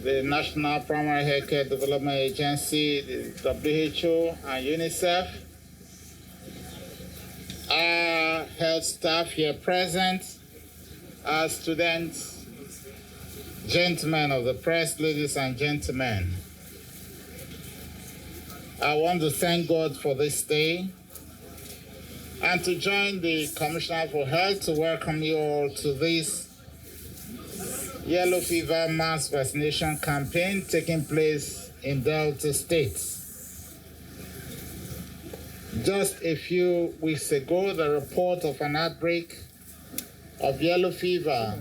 the National Primary Healthcare Development Agency, the WHO, and UNICEF, our health staff here present, our students, gentlemen of the press, ladies and gentlemen. I want to thank God for this day and to join the Commissioner for Health to welcome you all to this yellow fever mass vaccination campaign taking place in Delta states. Just a few weeks ago, the report of an outbreak of yellow fever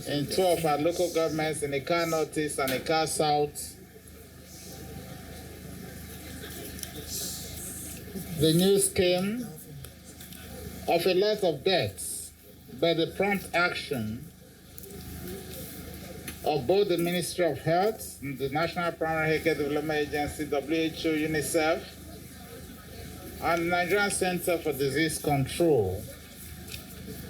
in two of our local governments in Ika Northeast and Ika South. The news came of a lot of deaths, but the prompt action of both the Ministry of Health, the National Primary Healthcare Development Agency, WHO, UNICEF, and the Nigerian Center for Disease Control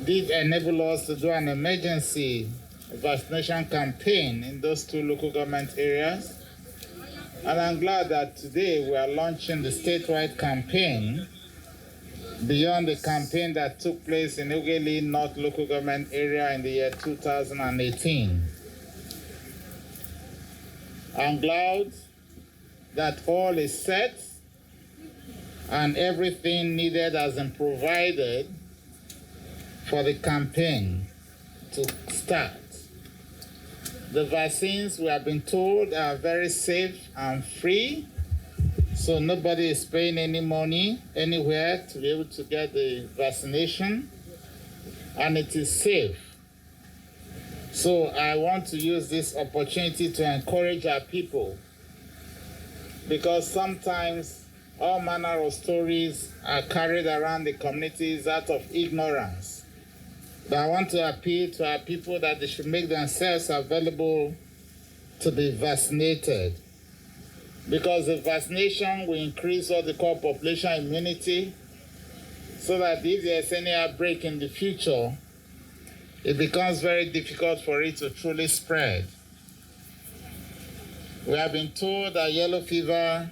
did enable us to do an emergency vaccination campaign in those two local government areas. And I'm glad that today we are launching the statewide campaign beyond the campaign that took place in Ughelli North local government area in the year 2018. I'm glad that all is set and everything needed has been provided for the campaign to start. The vaccines, we have been told, are very safe and free, so nobody is paying any money anywhere to be able to get the vaccination, and it is safe. So I want to use this opportunity to encourage our people, because sometimes all manner of stories are carried around the communities out of ignorance. But I want to appeal to our people that they should make themselves available to be vaccinated, because the vaccination will increase what they call population immunity, so that if there's any outbreak in the future, it becomes very difficult for it to truly spread. We have been told that yellow fever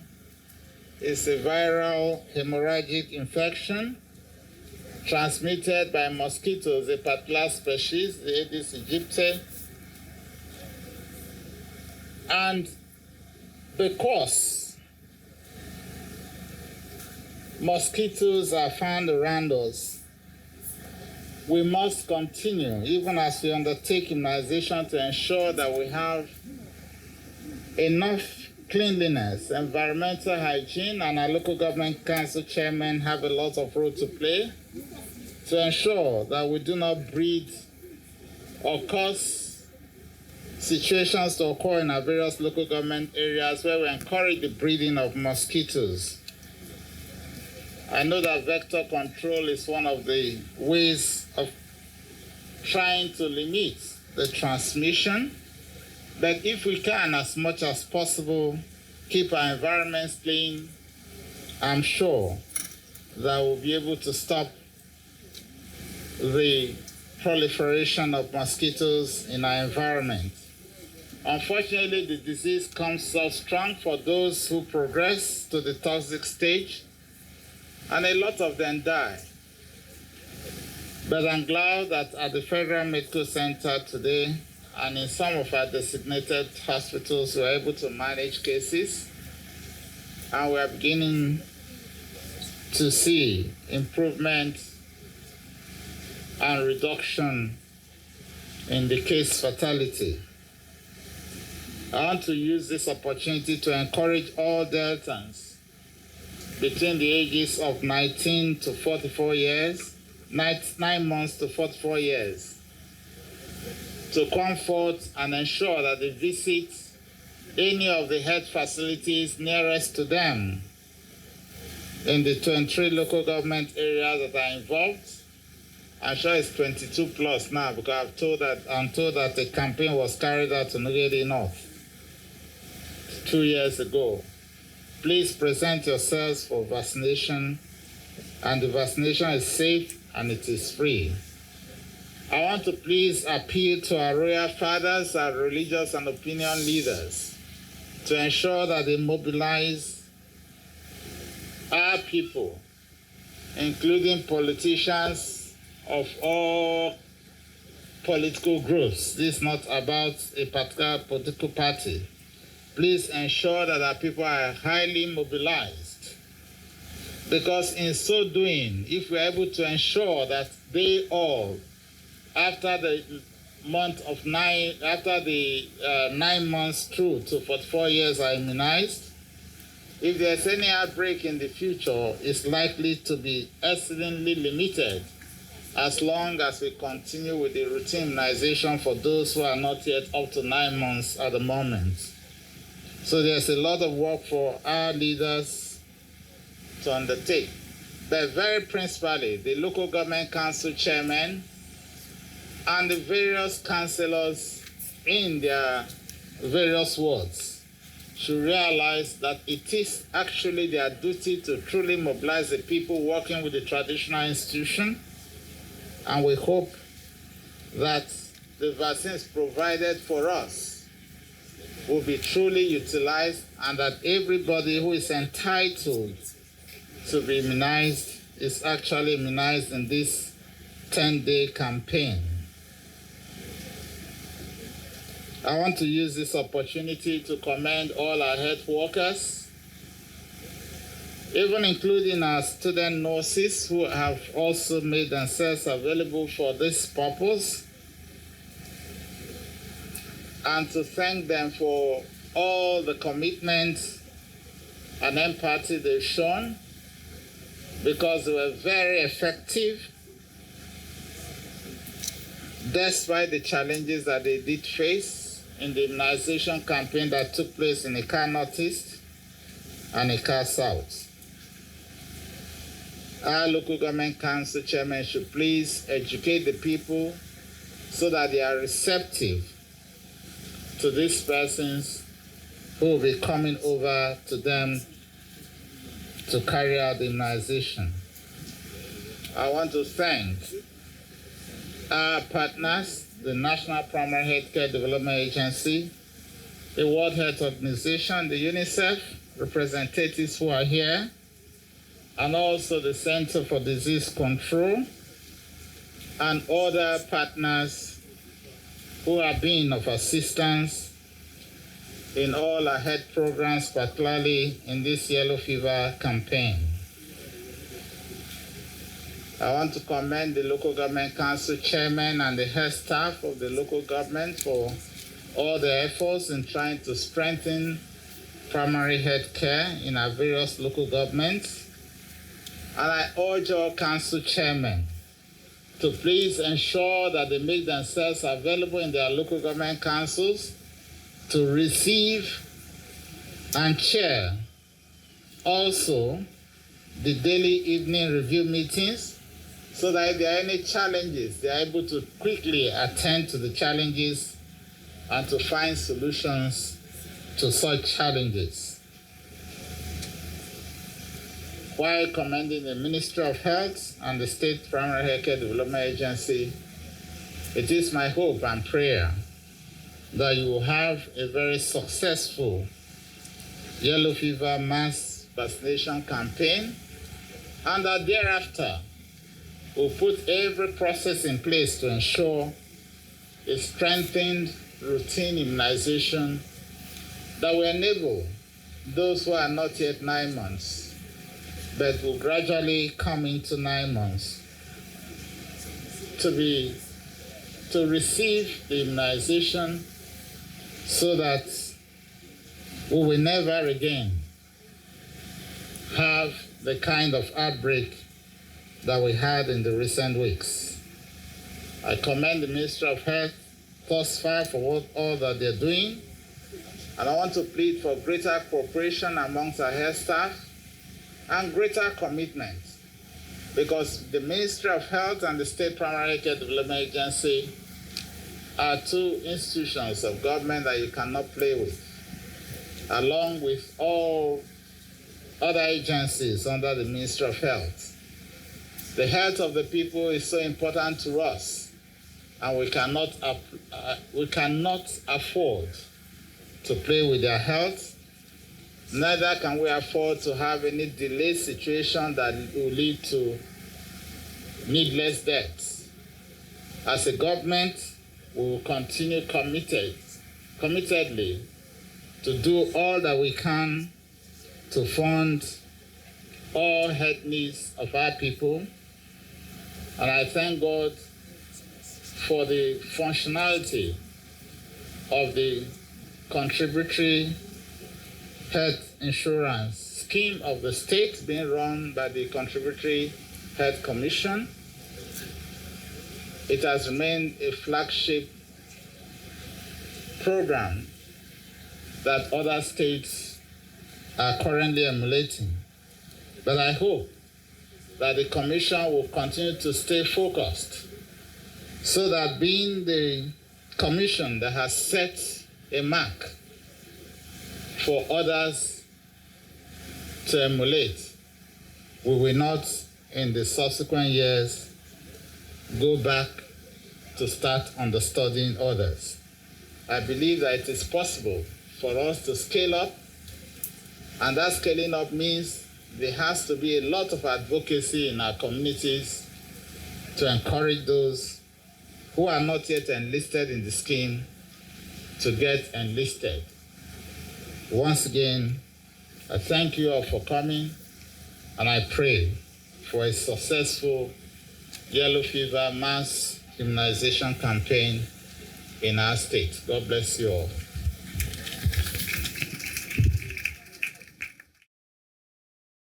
is a viral hemorrhagic infection transmitted by mosquitoes, a particular species, the Aedes aegypti. And because mosquitoes are found around us, we must continue, even as we undertake immunization, to ensure that we have enough cleanliness, environmental hygiene, and our local government council chairmen have a lot of role to play to ensure that we do not breed or cause situations to occur in our various local government areas where we encourage the breeding of mosquitoes. I know that vector control is one of the ways of trying to limit the transmission, but if we can, as much as possible, keep our environments clean, I'm sure that we'll be able to stop the proliferation of mosquitoes in our environment. Unfortunately, the disease comes so strong for those who progress to the toxic stage, and a lot of them die. But I'm glad that at the Federal Medical Center today and in some of our designated hospitals, we're able to manage cases, and we're beginning to see improvement and reduction in the case fatality. I want to use this opportunity to encourage all Deltans between the ages of 19 to 44 years, 9 months to 44 years, to come forth and ensure that they visit any of the health facilities nearest to them in the 23 local government areas that are involved. I'm sure it's 22 plus now, because I'm told that the campaign was carried out in Ughelli North 2 years ago. Please present yourselves for vaccination, and the vaccination is safe and it is free. I want to please appeal to our royal fathers, our religious and opinion leaders, to ensure that they mobilize our people, including politicians of all political groups. This is not about a particular political party. Please ensure that our people are highly mobilized, because in so doing, if we're able to ensure that they all, after the 9 months through to 44 years are immunized, if there's any outbreak in the future, it's likely to be exceedingly limited, as long as we continue with the routine immunization for those who are not yet up to 9 months at the moment. So there's a lot of work for our leaders to undertake. But very principally, the local government council chairmen and the various councillors in their various wards should realize that it is actually their duty to truly mobilize the people working with the traditional institution. And we hope that the vaccines provided for us will be truly utilized, and that everybody who is entitled to be immunized is actually immunized in this 10-day campaign. I want to use this opportunity to commend all our health workers, even including our student nurses who have also made themselves available for this purpose, and to thank them for all the commitment and empathy they've shown, because they were very effective despite the challenges that they did face in the immunization campaign that took place in Ika Northeast and Ika South. Our local government council chairman should please educate the people so that they are receptive to these persons who will be coming over to them to carry out the immunization. I want to thank our partners, the National Primary Healthcare Development Agency, the World Health Organization, the UNICEF representatives who are here, and also the Center for Disease Control, and other partners who are being of assistance in all our health programs, particularly in this yellow fever campaign. I want to commend the local government council chairman and the health staff of the local government for all the efforts in trying to strengthen primary health care in our various local governments. And I urge all council chairmen to please ensure that they make themselves available in their local government councils to receive and chair also the daily evening review meetings, so that if there are any challenges, they are able to quickly attend to the challenges and to find solutions to such challenges. While commending the Ministry of Health and the State Primary Healthcare Development Agency, it is my hope and prayer that you will have a very successful yellow fever mass vaccination campaign, and that thereafter we'll put every process in place to ensure a strengthened routine immunization that will enable those who are not yet 9 months, but will gradually come into 9 months, to receive the immunization, so that we will never again have the kind of outbreak that we had in the recent weeks. I commend the Ministry of Health thus far for all that they're doing, and I want to plead for greater cooperation amongst our health staff and greater commitment, because the Ministry of Health and the State Primary Care Development Agency are two institutions of government that you cannot play with, along with all other agencies under the Ministry of Health. The health of the people is so important to us, and we cannot afford to play with their health. Neither can we afford to have any delayed situation that will lead to needless deaths. As a government, we will continue committedly to do all that we can to fund all health needs of our people. And I thank God for the functionality of the contributory health insurance scheme of the state being run by the Contributory Health Commission. It has remained a flagship program that other states are currently emulating. But I hope that the Commission will continue to stay focused so that, being the Commission that has set a mark for others to emulate, we will not in the subsequent years go back to start understudying others. I believe that it is possible for us to scale up, and that scaling up means there has to be a lot of advocacy in our communities to encourage those who are not yet enlisted in the scheme to get enlisted. Once again, I thank you all for coming, and I pray for a successful yellow fever mass immunization campaign in our state. God bless you all.